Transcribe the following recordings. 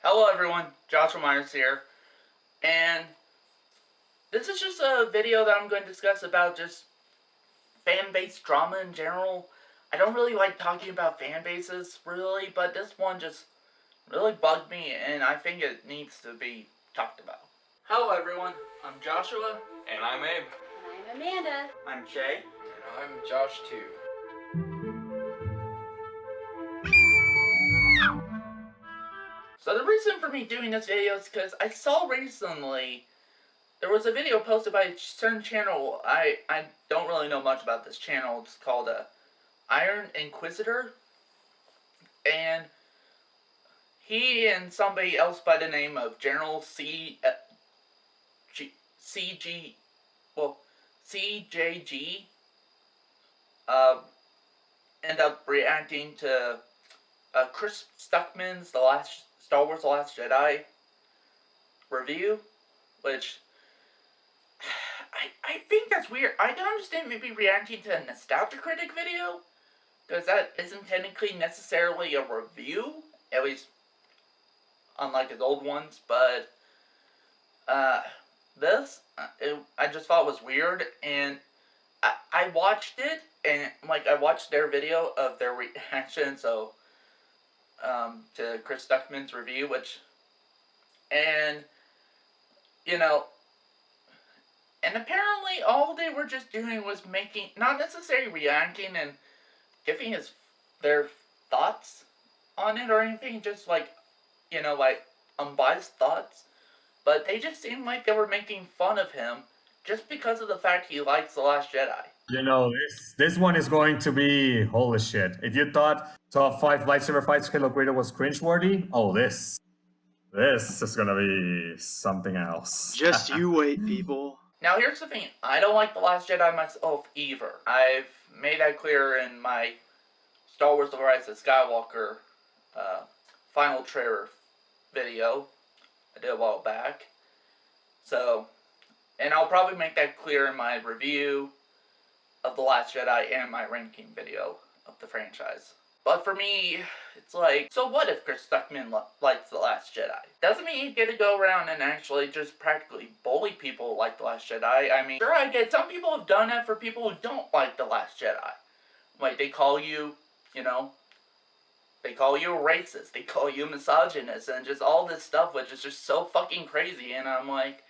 Hello everyone, Joshua Myers here, and this is just a video that I'm going to discuss about just fan-based drama in general. I don't really like talking about fan bases, really, but this one just really bugged me, and I think it needs to be talked about. Hello everyone, I'm Joshua. And I'm Abe. And I'm Amanda. I'm Shay. And I'm Josh too. So the reason for me doing this video is because I saw recently there was a video posted by a certain channel. I don't really know much about this channel. It's called Iron Inquisitor. And he and somebody else by the name of General CJG end up reacting to Chris Stuckman's Star Wars The Last Jedi review, which I think that's weird. I can understand maybe reacting to a Nostalgia Critic video, because that isn't technically necessarily a review, at least unlike his old ones, but this, I just thought was weird, and I watched it, and I watched their video of their reaction, so to Chris Stuckman's review, and apparently all they were just doing was not necessarily reacting and giving their thoughts on it or anything, just unbiased thoughts, but they just seemed like they were making fun of him just because of the fact he likes The Last Jedi. This one is going to be holy shit. If you thought top 5 lightsaber fights Halo Creator was cringeworthy, this is gonna be something else. Just you wait, people. Now here's the thing, I don't like The Last Jedi myself either. I've made that clear in my Star Wars The Rise of Skywalker final trailer video I did a while back. So, and I'll probably make that clear in my review of The Last Jedi and my ranking video of the franchise. But for me, it's like, so what if Chris Stuckman likes The Last Jedi? Doesn't mean you get to go around and actually just practically bully people like The Last Jedi. I mean, sure, I get some people have done that for people who don't like The Last Jedi. Like, they call you, they call you a racist, they call you a misogynist, and just all this stuff, which is just so fucking crazy, and I'm like,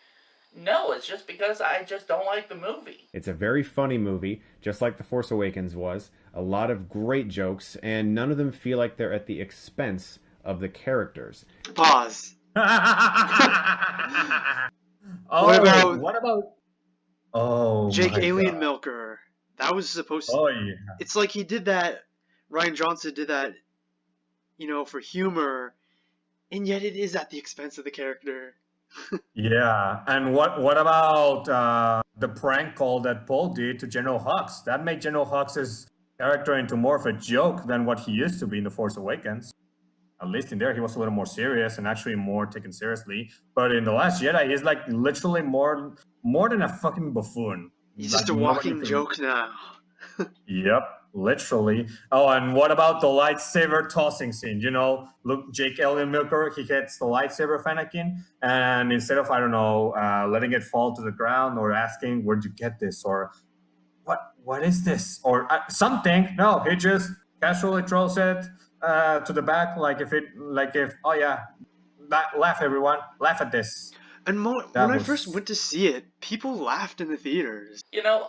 no, it's just because I just don't like the movie. It's a very funny movie, just like The Force Awakens was. A lot of great jokes, and none of them feel like they're at the expense of the characters. Pause. What about Jake my Alien God. Milker? That was supposed to... Oh yeah. It's like he did that, Rian Johnson did that, for humor, and yet it is at the expense of the character. Yeah, and what about the prank call that Paul did to General Hux? That made General Hux's character into more of a joke than what he used to be in The Force Awakens. At least in there, he was a little more serious and actually more taken seriously. But in The Last Jedi, he's like literally more than a fucking buffoon. He's just a walking joke now. Yep, literally. Oh, and what about the lightsaber tossing scene? Look, Jake Alien Milker, he hits the lightsaber Fanakin, and instead of, letting it fall to the ground or asking, where'd you get this? Or, what is this? Or something. No, he just casually throws it to the back, oh yeah, laugh everyone, laugh at this. And when I first went to see it, people laughed in the theaters.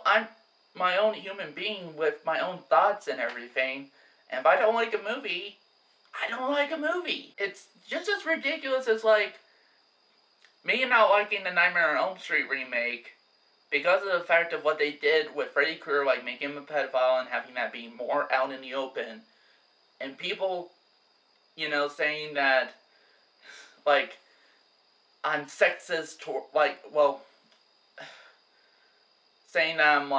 I'm my own human being with my own thoughts and everything, and if I don't like a movie, I don't like a movie. It's just as ridiculous as, me not liking the Nightmare on Elm Street remake because of the fact of what they did with Freddy Krueger, making him a pedophile and having that be more out in the open, and people, saying that, I'm sexist, saying that I'm,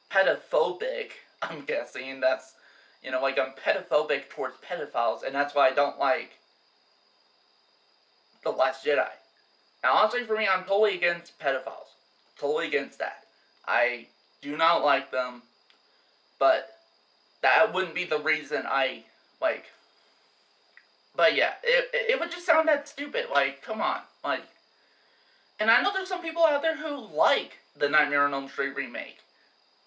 pedophobic. I'm guessing that's, I'm pedophobic towards pedophiles, and that's why I don't like The Last Jedi. Now, honestly, for me, I'm totally against pedophiles. Totally against that. I do not like them, but that wouldn't be the reason I, But yeah, it would just sound that stupid. Like, come on. Like, and I know there's some people out there who like the Nightmare on Elm Street remake.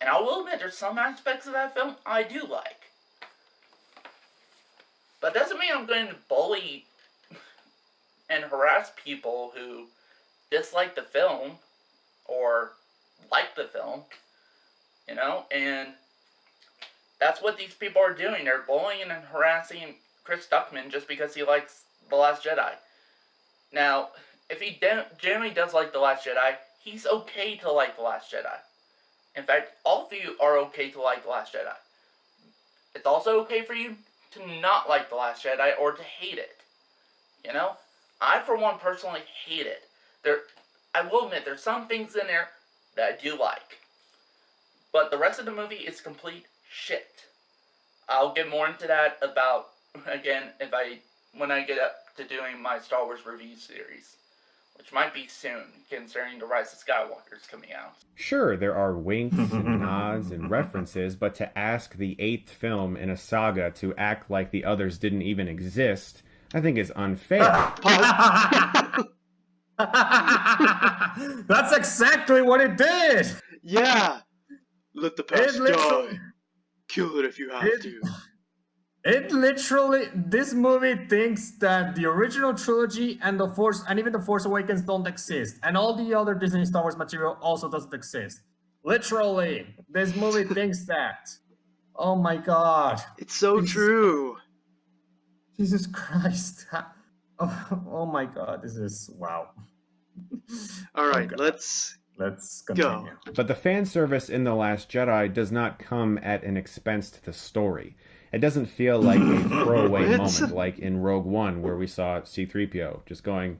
And I will admit, there's some aspects of that film I do like. But that doesn't mean I'm going to bully and harass people who dislike the film or like the film, you know, and that's what these people are doing. They're bullying and harassing Chris Stuckman just because he likes The Last Jedi. Now, if he generally does like The Last Jedi, he's okay to like The Last Jedi. In fact, all of you are okay to like The Last Jedi. It's also okay for you to not like The Last Jedi or to hate it. You know? I, for one, personally hate it. I will admit, there's some things in there that I do like. But the rest of the movie is complete shit. I'll get more into that about, again, when I get up to doing my Star Wars review series. Which might be soon, concerning The Rise of Skywalker is coming out. Sure, there are winks and nods and references, but to ask the 8th film in a saga to act like the others didn't even exist, I think is unfair. That's exactly what it did. Yeah. Let the past die. Kill it if you have to. It literally, this movie thinks that the original trilogy and even the Force Awakens don't exist, and all the other Disney Star Wars material also doesn't exist. Literally, this movie thinks that. Oh my god. It's so true. Jesus Christ. Oh my god, this is wow. Alright, let's continue. But the fan service in The Last Jedi does not come at an expense to the story. It doesn't feel like a throwaway moment like in Rogue One, where we saw C-3PO just going,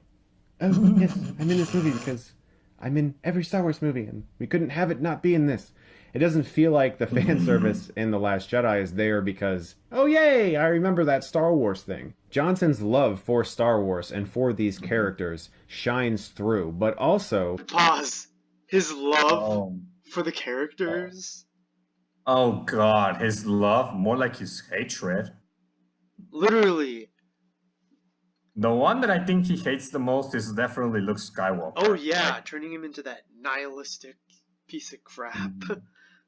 "Oh, yes, I'm in this movie because I'm in every Star Wars movie, and we couldn't have it not be in this." It doesn't feel like the fan service in The Last Jedi is there because, oh yay, I remember that Star Wars thing. Johnson's love for Star Wars and for these characters shines through, but also... Pause. His love for the characters... Oh god, his love, more like his hatred. Literally. The one that I think he hates the most is definitely Luke Skywalker. Oh yeah, turning him into that nihilistic piece of crap.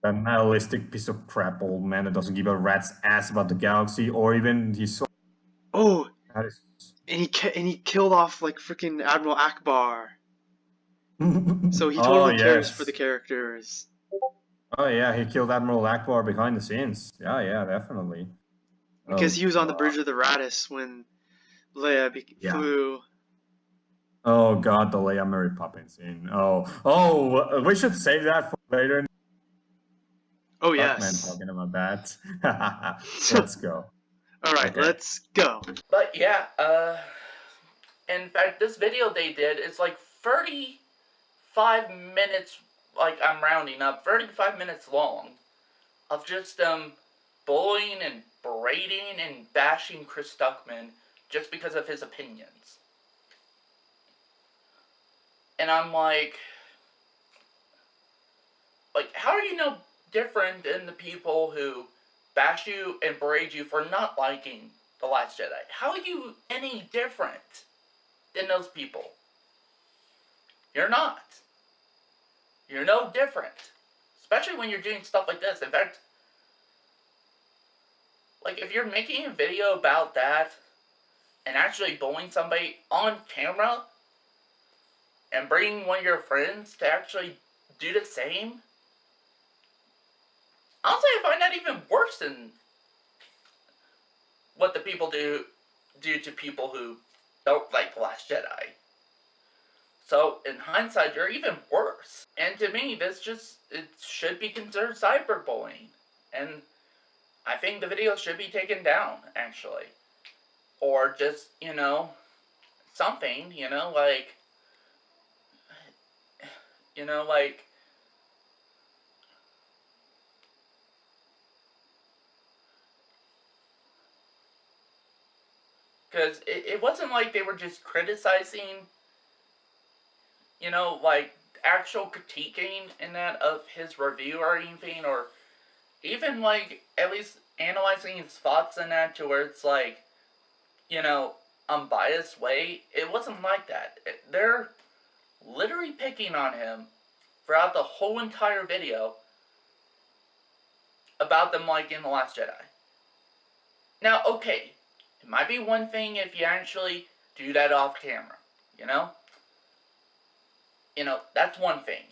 That nihilistic piece of crap old man that doesn't give a rat's ass about the galaxy or even his soul. Oh, and he killed off like freaking Admiral Akbar. So he totally cares for the characters. Oh yeah, he killed Admiral Akbar behind the scenes. Yeah, definitely. Because he was on the bridge of the Radis when Leia flew. Oh god, the Leia Mary Poppins scene. Oh, we should save that for later. Oh yes. Man talking about that. Let's go. All right, let's go. But yeah, in fact, this video they did is like 35 minutes. Like, I'm rounding up, 35 minutes long of just bullying and berating and bashing Chris Stuckman just because of his opinions. And I'm like, how are you no different than the people who bash you and berate you for not liking The Last Jedi? How are you any different than those people? You're not. You're no different. Especially when you're doing stuff like this. In fact, if you're making a video about that and actually bullying somebody on camera and bringing one of your friends to actually do the same, honestly, I find that even worse than what the people do to people who don't like The Last Jedi. So, in hindsight, you're even worse. And to me, it should be considered cyberbullying. And I think the video should be taken down, actually. Or just, something, because it wasn't like they were just criticizing, actual critiquing in that of his review or anything, or even, at least analyzing his thoughts in that to where it's unbiased way, it wasn't like that. They're literally picking on him throughout the whole entire video about them liking The Last Jedi. Now, okay, it might be one thing if you actually do that off camera, you know? That's one thing,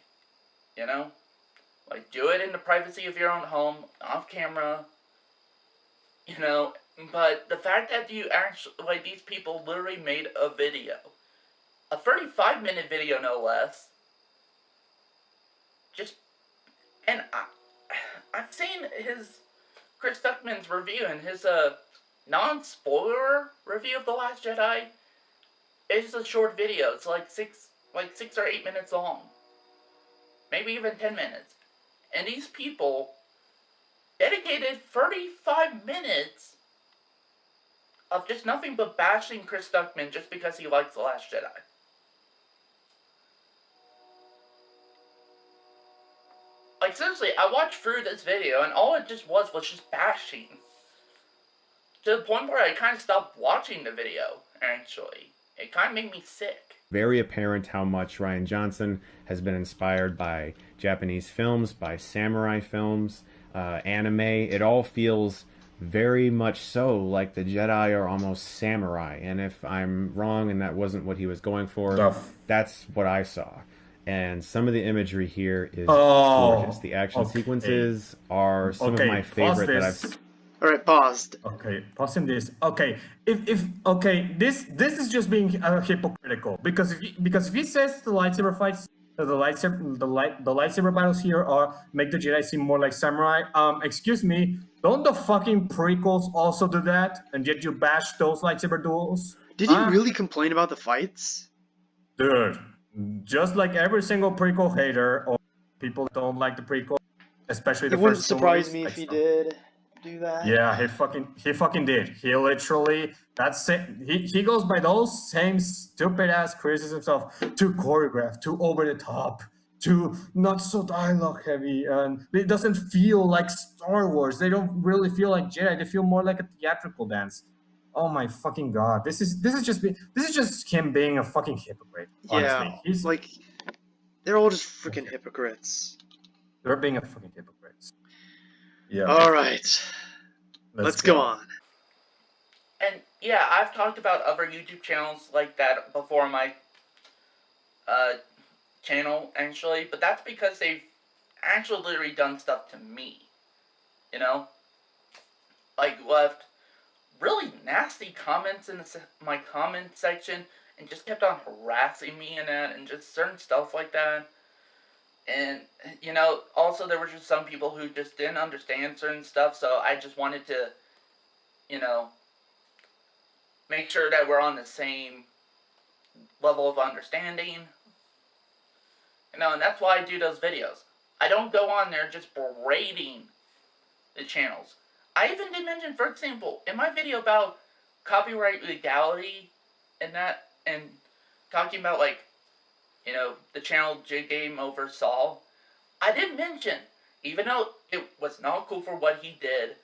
Like, do it in the privacy of your own home, off camera, But the fact that you actually, these people literally made a video, a 35-minute video no less, and I've seen Chris Duckman's review and his non-spoiler review of The Last Jedi. It's a short video. It's like 6 or 8 minutes long. Maybe even 10 minutes. And these people dedicated 35 minutes of just nothing but bashing Chris Duckman just because he likes The Last Jedi. Like, seriously, I watched through this video, and all it just was just bashing. To the point where I kind of stopped watching the video, actually. It kind of made me sick. Very apparent how much Rian Johnson has been inspired by Japanese films, by samurai films, anime. It all feels very much so like the Jedi are almost samurai. And if I'm wrong and that wasn't what he was going for, that's what I saw. And some of the imagery here is gorgeous. The action sequences are some of my favorite that I've... All right, paused. Okay, pausing this. Okay, if this is just being hypocritical because if he says the lightsaber fights, the lightsaber battles here are make the Jedi seem more like samurai. Excuse me, don't the fucking prequels also do that? And yet you bash those lightsaber duels? Did he really complain about the fights? Dude, just like every single prequel hater or people that don't like the prequel, especially the first. It It wouldn't surprise me if he did do that. Yeah, he fucking did. He literally, that's it. He goes by those same stupid ass criticisms of too choreographed, too over the top, too not so dialogue heavy, and it doesn't feel like Star Wars. They don't really feel like Jedi. They feel more like a theatrical dance. Oh my fucking god! This is just him being a fucking hypocrite. Honestly. Yeah, He's like they're all just freaking hypocrites. They're being a fucking hypocrites. Yeah. All right. Let's go on. And yeah, I've talked about other YouTube channels like that before on my channel, actually, but that's because they've actually literally done stuff to me. Like left really nasty comments in my comment section and just kept on harassing me and that and just certain stuff like that. And, also there were just some people who just didn't understand certain stuff, so I just wanted to, make sure that we're on the same level of understanding. And that's why I do those videos. I don't go on there just berating the channels. I even did mention, for example, in my video about copyright legality and that, and talking about, the channel J Game Over Saul, I did mention, even though it was not cool for what he did,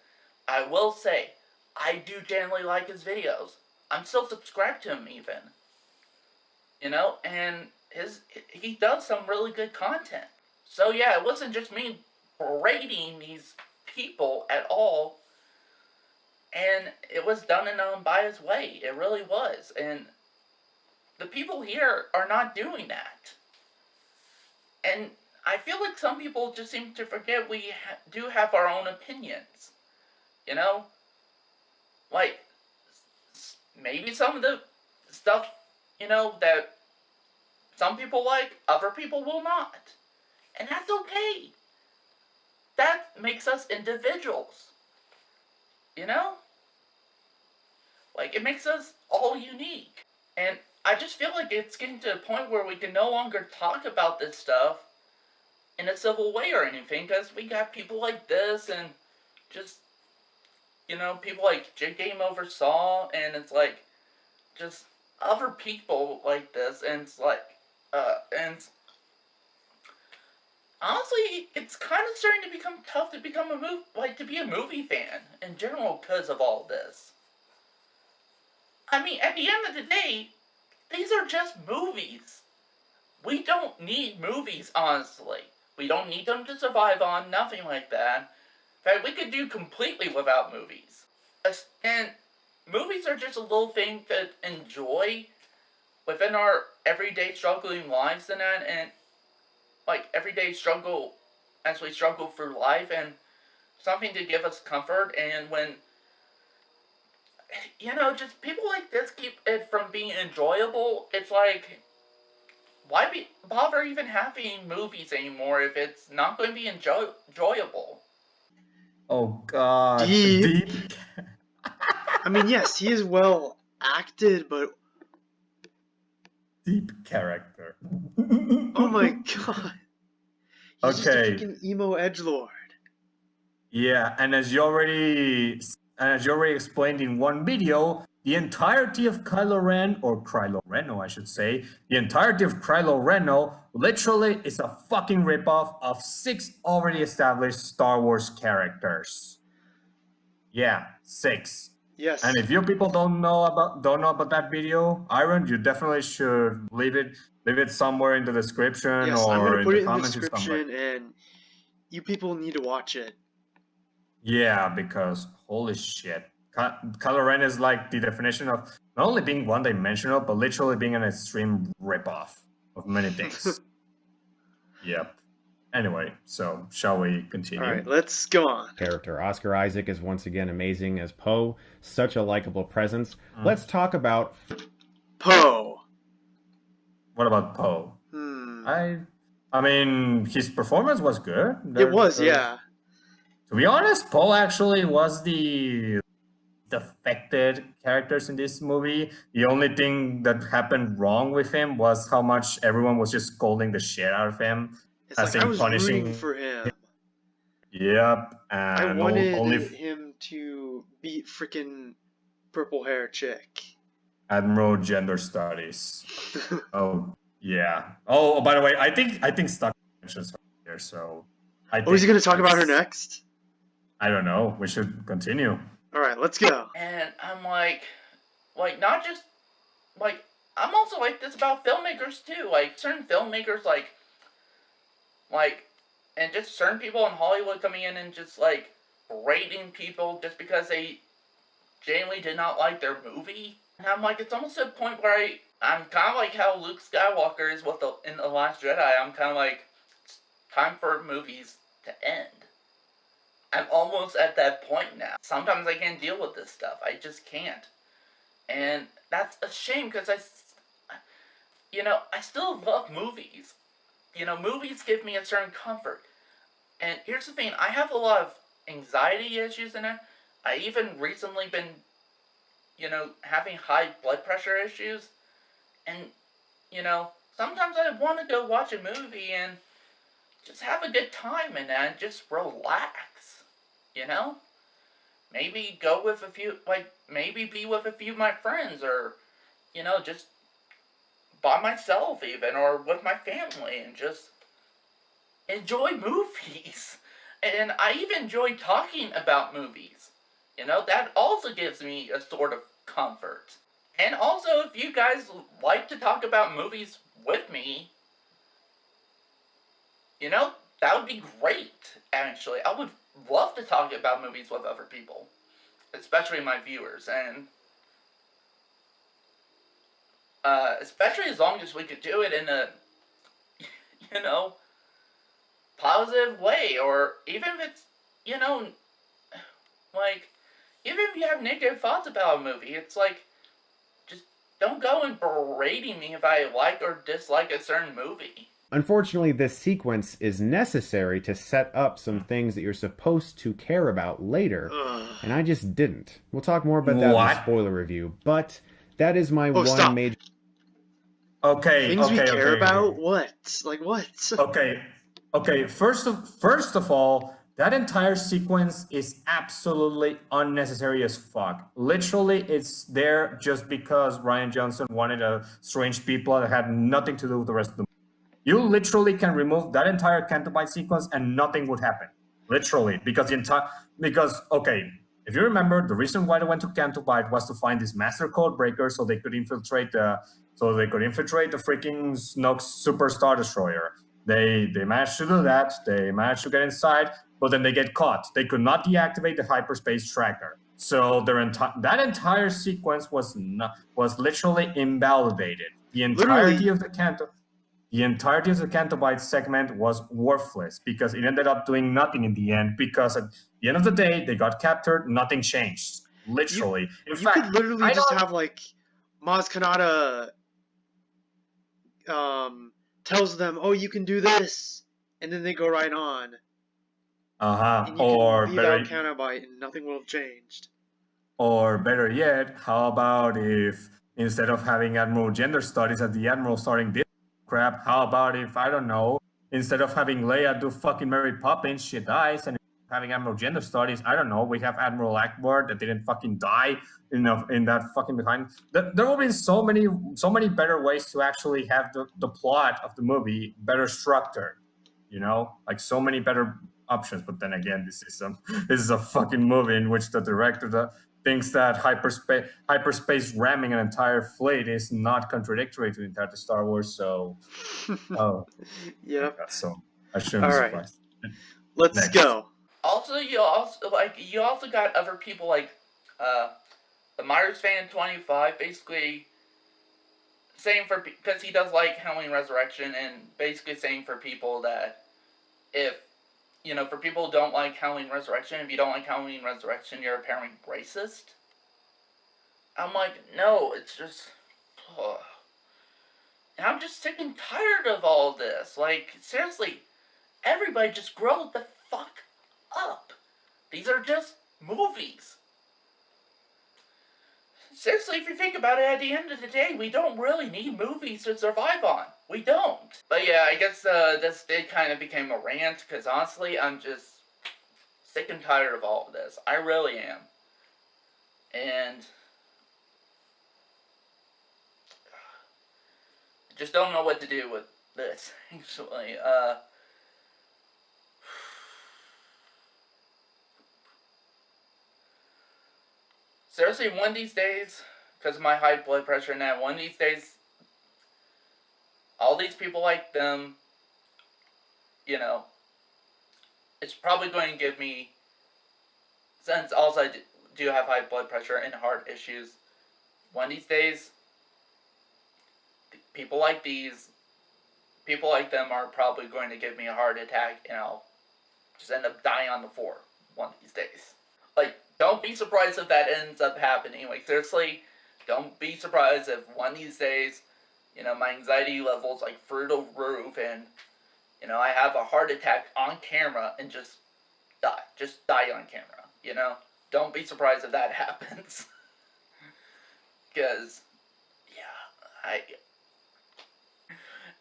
I will say, I do generally like his videos. I'm still subscribed to him even. And he does some really good content. So yeah, it wasn't just me berating these people at all. And it was done in an unbiased way. It really was. And the people here are not doing that. And I feel like some people just seem to forget we do have our own opinions. Like, maybe some of the stuff, that some people like, other people will not. And that's okay. That makes us individuals. Like, it makes us all unique. And I just feel like it's getting to a point where we can no longer talk about this stuff in a civil way or anything, because we got people like this and just, people like J Game Over Saw, and it's like, just other people like this, and it's like, and honestly, it's kind of starting to become tough to become to be a movie fan in general because of all this. I mean, at the end of the day, these are just movies. We don't need movies, honestly. We don't need them to survive on, nothing like that. In fact, we could do completely without movies. And movies are just a little thing to enjoy within our everyday struggling lives and that, and like everyday struggle as we struggle through life, and something to give us comfort. And when just people like this keep it from being enjoyable, it's like, why bother even having movies anymore if it's not going to be enjoyable? Oh God, Deep. I mean, yes, he is well acted, but deep character. oh my God, he's just a Okay. freaking emo edgelord. Yeah, and as you already explained in one video, the entirety of Kylo Ren, or Kylo Reno, I should say, the entirety of Kylo Reno literally is a fucking ripoff of 6 already established Star Wars characters. Yeah, 6. Yes. And if you people don't know about that video, Iron, you definitely should leave it somewhere in the description, yes, or I'm gonna in put the it in the comments description, and you people need to watch it. Yeah, because holy shit. Kylo Ren is like the definition of not only being one-dimensional, but literally being an extreme ripoff of many things. Yep. Anyway, so shall we continue? All right, let's go on. Character Oscar Isaac is once again amazing as Poe, such a likable presence. Let's talk about Poe. What about Poe? I mean, his performance was good. It was, yeah. To be honest, Poe actually was the affected characters in this movie. The only thing that happened wrong with him was how much everyone was just scolding the shit out of him. It's like I was rooting for him. Yep. I And wanted him to beat freaking purple hair chick. Admiral Gender Studies. Oh yeah. Oh, by the way, I think Stuck mentions her here, so is he gonna talk about her next? I don't know. We should continue. All right, let's go. And I'm like not just like, I'm also like this about filmmakers too. Like certain filmmakers, like and just certain people in Hollywood coming in and just like berating people just because they genuinely did not like their movie. And I'm like, it's almost to a point where I'm kind of like how Luke Skywalker is in The Last Jedi. I'm kind of like, it's time for movies to end. I'm almost at that point now. Sometimes I can't deal with this stuff. I just can't. And that's a shame because I still love movies. Movies give me a certain comfort. And here's the thing, I have a lot of anxiety issues in it. I even recently been, having high blood pressure issues. And, sometimes I want to go watch a movie and just have a good time and just relax, Maybe go with a few, maybe be with a few of my friends, or, just by myself even, or with my family, and just enjoy movies. And I even enjoy talking about movies. That also gives me a sort of comfort. And also, if you guys like to talk about movies with me, that would be great, actually. I would love to talk about movies with other people, especially my viewers, and especially as long as we could do it in a, positive way, or even if it's, even if you have negative thoughts about a movie, it's like, just don't go and berating me if I like or dislike a certain movie. Unfortunately, this sequence is necessary to set up some things that you're supposed to care about later, and I just didn't. We'll talk more about that in the spoiler review, but that is my one major... Okay, things we care about? What? Like what? Okay. First of all, that entire sequence is absolutely unnecessary as fuck. Literally, it's there just because Rian Johnson wanted a strange people that had nothing to do with the rest of the movie. You literally can remove that entire Cantabite sequence and nothing would happen. Literally, because If you remember, the reason why they went to Canto Bight was to find this master code breaker so they could infiltrate the freaking Snoke's Super Star Destroyer. They managed to do that. They managed to get inside, but then they get caught. They could not deactivate the hyperspace tracker. So that entire sequence was literally invalidated. The entirety of the Canto Bight segment was worthless because it ended up doing nothing in the end. Because at the end of the day, they got captured. Nothing changed. Literally. You could literally just have like Maz Kanata tells them, "Oh, you can do this," and then they go right on. And you Or can leave better, out Canto Bight and nothing will have changed. or better yet, how about if instead of having Admiral Gender Studies as the Admiral starting this crap, how about if, I don't know, instead of having Leia do fucking Mary Poppins, she dies, and having Admiral Gender Studies, I don't know, we have Admiral Akbar that didn't fucking die in that fucking behind. There will be so many better ways to actually have the plot of the movie better structured, you know, like so many better options. But then again, this is a fucking movie in which the director thinks that hyperspace ramming an entire fleet is not contradictory to the entire Star Wars. So, Yep. so I shouldn't be surprised. Let's go. Also, you also got other people like the Myers fan 25 basically saying because he does like Halloween Resurrection, and basically saying for people that if for people who don't like Halloween Resurrection, if you don't like Halloween Resurrection, you're apparently racist. I'm like, no, it's just... And I'm just sick and tired of all this. Like, seriously, everybody just grow the fuck up. These are just movies. Seriously, if you think about it, at the end of the day, we don't really need movies to survive on. We don't. But yeah, I guess this did kind of become a rant, because honestly, I'm just sick and tired of all of this. I really am. And just don't know what to do with this, actually. Seriously, one of these days, because of my high blood pressure and that, one of these days, all these people like them, it's probably going to give me, since also I do have high blood pressure and heart issues, one of these days, people like them are probably going to give me a heart attack, and I'll just end up dying on the floor one of these days. Like, don't be surprised if that ends up happening. Like, seriously, don't be surprised if one of these days, my anxiety levels, like, through the roof, and, I have a heart attack on camera and just die. Just die on camera, Don't be surprised if that happens. Because, yeah,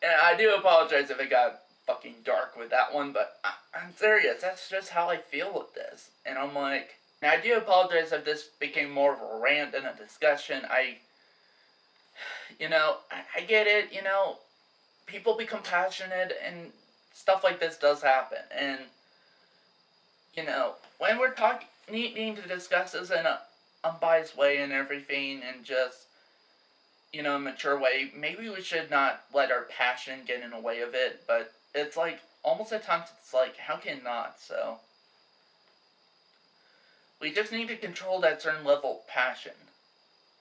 and I do apologize if it got fucking dark with that one, but I'm serious. That's just how I feel with this. And I'm like, and I do apologize if this became more of a rant than a discussion. I get it, people become passionate and stuff like this does happen. And, when we're needing to discuss this in an unbiased way and everything, and just, a mature way, maybe we should not let our passion get in the way of it, but it's like, almost at times it's like, how can it not? So, we just need to control that certain level of passion,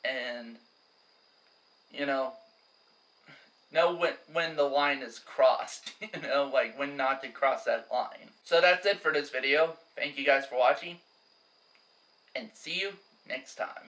and, know when the line is crossed, like when not to cross that line. So that's it for this video. Thank you guys for watching, and see you next time.